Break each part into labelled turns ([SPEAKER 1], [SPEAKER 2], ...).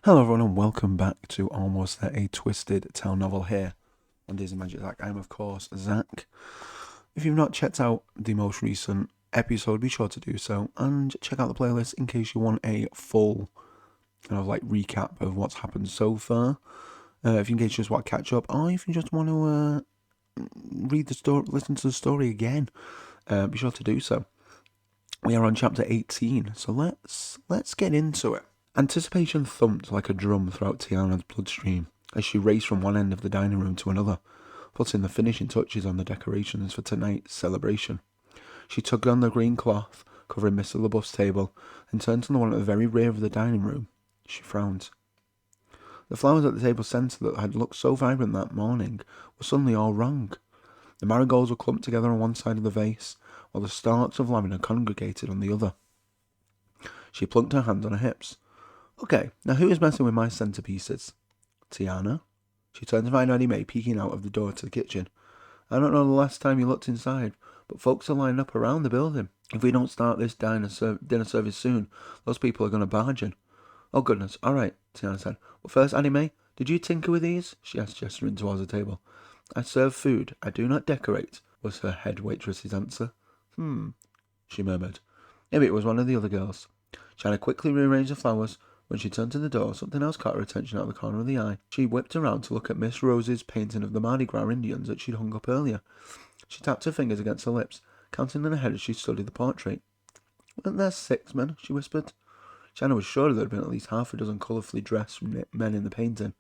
[SPEAKER 1] Hello everyone and welcome back to Almost There, a Twisted Tale novel here on Disney Magic Zach. I am of course Zach. If you've not checked out the most recent episode, be sure to do so and check out the playlist in case you want a full kind of like recap of what's happened so far. If you just want to catch up, or if you just want to read the story, listen to the story again, be sure to do so. We are on chapter 18, so let's get into it. Anticipation thumped like a drum throughout Tiana's bloodstream as she raced from one end of the dining room to another, putting the finishing touches on the decorations for tonight's celebration. She tugged on the green cloth covering Mr. LaBeouf's table and turned to the one at the very rear of the dining room. She frowned. The flowers at the table centre that had looked so vibrant that morning were suddenly all wrong. The marigolds were clumped together on one side of the vase, while the stalks of lavender congregated on the other. She plunked her hands on her hips. Okay, now who is messing with my centerpieces? Tiana? She turned to find Annie Mae peeking out of the door to the kitchen. I don't know the last time you looked inside, but folks are lined up around the building. If we don't start this dinner service soon, those people are going to barge in. Oh goodness, alright, Tiana said. Well first, Annie Mae, did you tinker with these? She asked, gesturing towards the table. I serve food, I do not decorate, was her head waitress's answer. She murmured. Maybe it was one of the other girls. Tiana quickly rearranged the flowers. When she turned to the door, something else caught her attention out of the corner of the eye. She whipped around to look at Miss Rose's painting of the Mardi Gras Indians that she'd hung up earlier. She tapped her fingers against her lips, counting in her head as she studied the portrait. Weren't there 6 men? She whispered. Tiana was sure there had been at least half a dozen colourfully dressed men in the painting.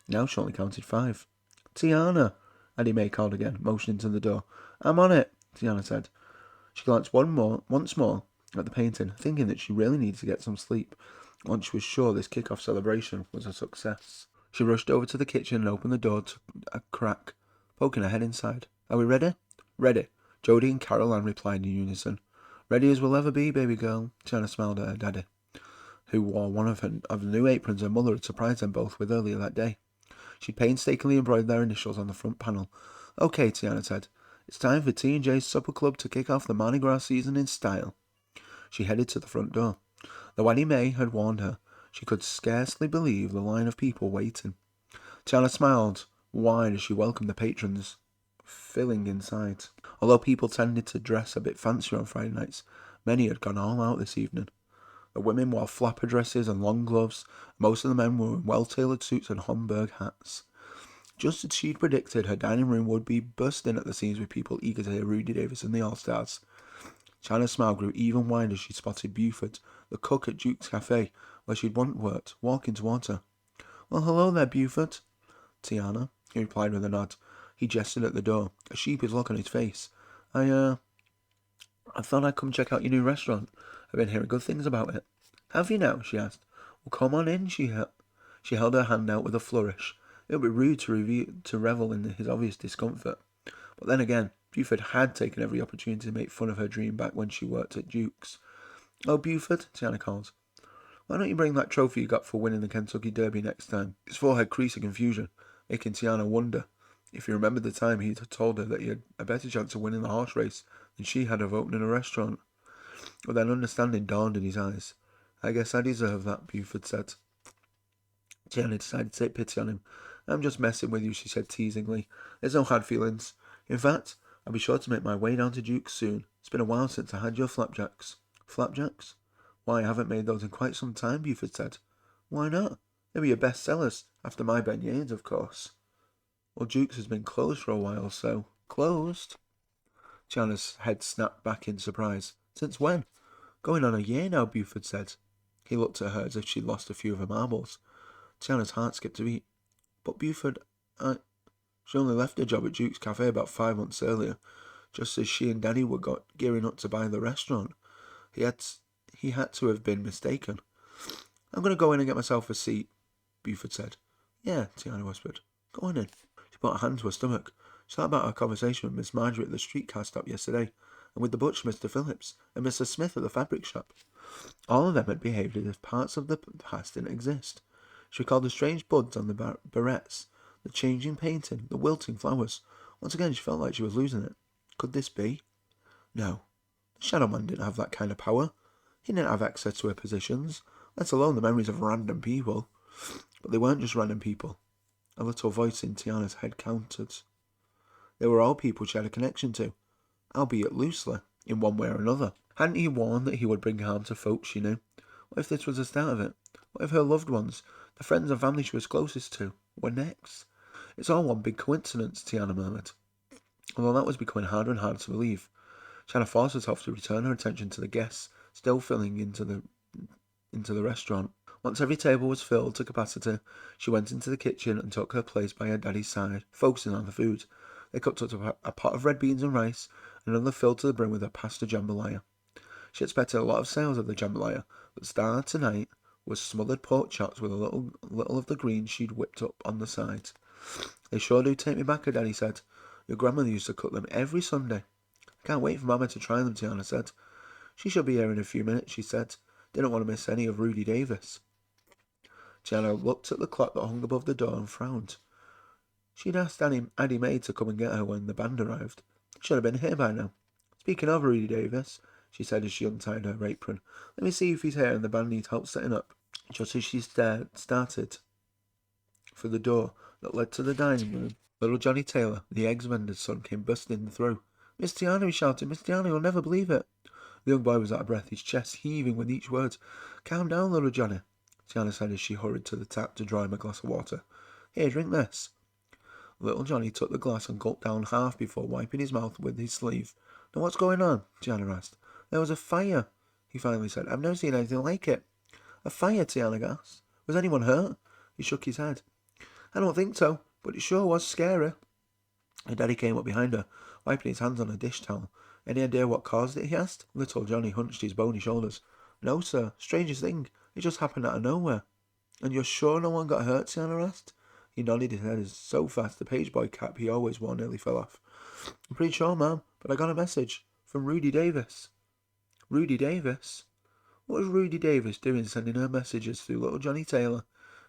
[SPEAKER 1] Now she only counted 5. Tiana, Annie Mae called again, motioning to the door. I'm on it, Tiana said. She glanced once more at the painting, thinking that she really needed to get some sleep. Once she was sure this kick-off celebration was a success. She rushed over to the kitchen and opened the door to a crack, poking her head inside. Are we ready? Ready, Jodie and Caroline replied in unison. Ready as we'll ever be, baby girl. Tiana smiled at her daddy, who wore one of the new aprons her mother had surprised them both with earlier that day. She painstakingly embroidered their initials on the front panel. Okay, Tiana said. It's time for T&J's Supper Club to kick off the Mardi Gras season in style. She headed to the front door. Though Annie Mae had warned her, she could scarcely believe the line of people waiting. Tiana smiled wide as she welcomed the patrons, filling inside. Although people tended to dress a bit fancier on Friday nights, many had gone all out this evening. The women wore flapper dresses and long gloves. Most of the men were in well-tailored suits and Homburg hats. Just as she'd predicted, her dining room would be bursting at the seams with people eager to hear Rudy Davis and the All-Stars. Tiana's smile grew even wider as she spotted Buford, the cook at Duke's Cafe, where she'd once worked, walking towards her. Well, hello there, Buford. Tiana, he replied with a nod. He gestured at the door, a sheepish look on his face. I thought I'd come check out your new restaurant. I've been hearing good things about it. Have you now? She asked. Well, come on in, she held her hand out with a flourish. It would be rude to revel in his obvious discomfort. But then again, Buford had taken every opportunity to make fun of her dream back when she worked at Duke's. Oh, Buford, Tiana called. Why don't you bring that trophy you got for winning the Kentucky Derby next time? His forehead creased in confusion, making Tiana wonder if he remembered the time he had told her that he had a better chance of winning the horse race than she had of opening a restaurant. But then understanding dawned in his eyes. I guess I deserve that, Buford said. Tiana decided to take pity on him. I'm just messing with you, she said teasingly. There's no hard feelings. In fact, I'll be sure to make my way down to Duke's soon. It's been a while since I had your flapjacks. Flapjacks? Why, I haven't made those in quite some time, Buford said. Why not? They were your best sellers, after my beignets, of course. Well, Duke's has been closed for a while, so... Closed? Tiana's head snapped back in surprise. Since when? Going on a year now, Buford said. He looked at her as if she'd lost a few of her marbles. Tiana's heart skipped a beat. But Buford, she only left her job at Duke's Cafe about 5 months earlier, just as she and Daddy were gearing up to buy the restaurant. He had to have been mistaken. I'm going to go in and get myself a seat, Buford said. Yeah, Tiana whispered. Go on in. She put her hand to her stomach. She thought about her conversation with Miss Marjorie at the streetcar stop yesterday, and with the butcher, Mr. Phillips, and Mr. Smith at the fabric shop. All of them had behaved as if parts of the past didn't exist. She recalled the strange buds on the barrettes, the changing painting, the wilting flowers. Once again she felt like she was losing it. Could this be? No. The Shadow Man didn't have that kind of power. He didn't have access to her positions, let alone the memories of random people. But they weren't just random people. A little voice in Tiana's head countered. They were all people she had a connection to, albeit loosely, in one way or another. Hadn't he warned that he would bring harm to folks she knew? What if this was the start of it? What if her loved ones, the friends and family she was closest to, were next? It's all one big coincidence, Tiana murmured. Although that was becoming harder and harder to believe, she had to force herself to return her attention to the guests still filling into the restaurant. Once every table was filled to capacity, she went into the kitchen and took her place by her daddy's side, focusing on the food. They cooked up a pot of red beans and rice, and another filled to the brim with a pasta jambalaya. She expected a lot of sales of the jambalaya, but the star tonight was smothered pork chops with a little of the greens she'd whipped up on the side. They sure do take me back, her daddy said. Your grandmother used to cook them every Sunday. I can't wait for Mama to try them, Tiana said. She should be here in a few minutes, she said. Didn't want to miss any of Rudy Davis. Tiana looked at the clock that hung above the door and frowned. She'd asked Addie Mae to come and get her when the band arrived. Should have been here by now. Speaking of Rudy Davis, she said as she untied her apron, let me see if he's here and the band needs help setting up. Just as she started for the door that led to the dining room, little Johnny Taylor, the eggs vendor's son, came bursting through. Miss Tiana, he shouted. Miss Tiana, you'll never believe it. The young boy was out of breath, his chest heaving with each word. Calm down, little Johnny, Tiana said as she hurried to the tap to draw him a glass of water. Here, drink this. Little Johnny took the glass and gulped down half before wiping his mouth with his sleeve. Now what's going on? Tiana asked. There was a fire, he finally said. I've never seen anything like it. A fire, Tiana gasped. Was anyone hurt? He shook his head. I don't think so, but it sure was scary. Her daddy came up behind her, wiping his hands on a dish towel. Any idea what caused it, he asked. Little Johnny hunched his bony shoulders. No, sir. Strangest thing. It just happened out of nowhere. And you're sure no one got hurt, Tiana asked. He nodded his head so fast the page boy cap he always wore nearly fell off. I'm pretty sure, ma'am, but I got a message from Rudy Davis. Rudy Davis? What was Rudy Davis doing sending her messages through little Johnny Taylor?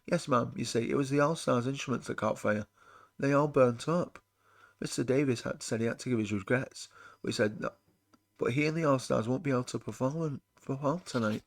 [SPEAKER 1] Yes, ma'am, you see, it was the All-Stars instruments that caught fire. They all burnt up. Mr. Davis said he had to give his regrets, but he said that, but he and the All-Stars won't be able to perform tonight.